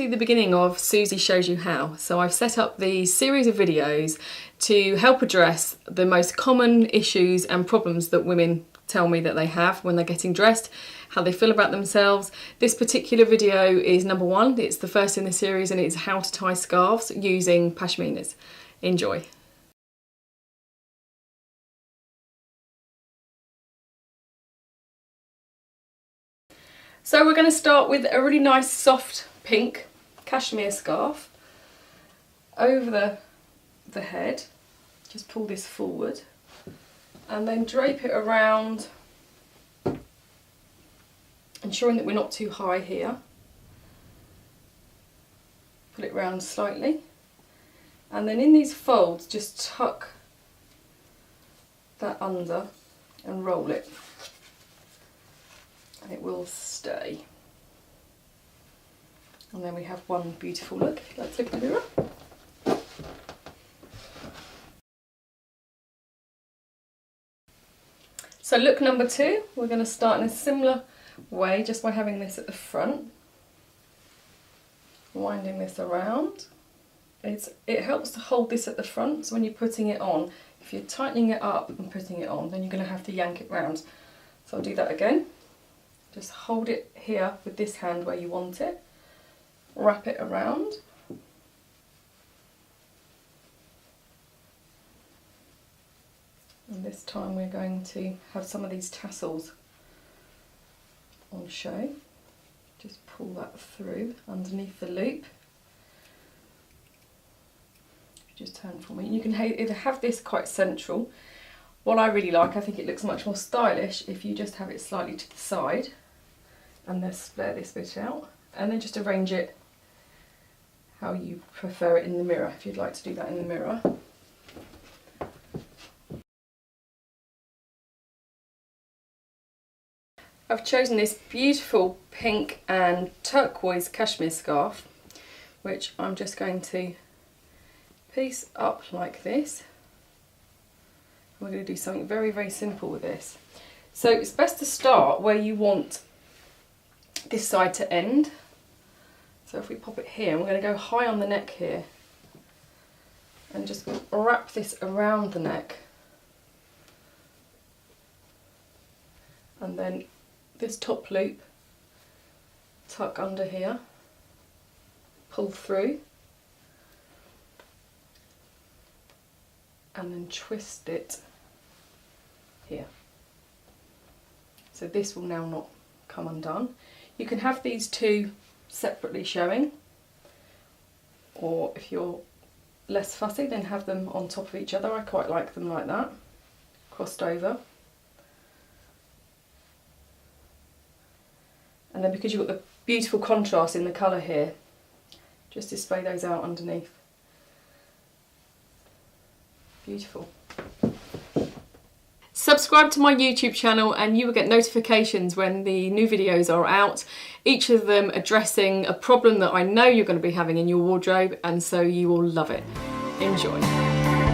actually the beginning of Suzie Shows You How. So I've set up these series of videos to help address the most common issues and problems that women tell me that they have when they're getting dressed, how they feel about themselves. This particular video is number 1. It's the first in the series and it's how to tie scarves using pashminas. Enjoy. So we're going to start with a really nice soft pink cashmere scarf over the head. Just pull this forward and then drape it around, ensuring that we're not too high here. Pull it round slightly and then in these folds just tuck that under and roll it. And it will stay. And then we have one beautiful look. Let's look in the mirror. So look number 2, we're going to start in a similar way, just by having this at the front. Winding this around. It helps to hold this at the front, so when you're putting it on, if you're tightening it up and putting it on, then you're going to have to yank it round. So I'll do that again. Just hold it here with this hand where you want it, wrap it around, and this time we're going to have some of these tassels on show. Just pull that through underneath the loop. Just turn for me. You can either have this quite central. What I really like, I think it looks much more stylish if you just have it slightly to the side. And then split this bit out and then just arrange it how you prefer it in the mirror, if you'd like to do that in the mirror. I've chosen this beautiful pink and turquoise cashmere scarf, which I'm just going to piece up like this. We're going to do something very, very simple with this. So it's best to start where you want this side to end. So if we pop it here, we're going to go high on the neck here and just wrap this around the neck, and then this top loop tuck under here, pull through and then twist it here. So this will now not come undone. You can have these two separately showing, or if you're less fussy then have them on top of each other. I quite like them like that, crossed over. And then because you've got the beautiful contrast in the colour here, just display those out underneath. Beautiful. Subscribe to my YouTube channel and you will get notifications when the new videos are out, each of them addressing a problem that I know you're going to be having in your wardrobe, and so you will love it. Enjoy.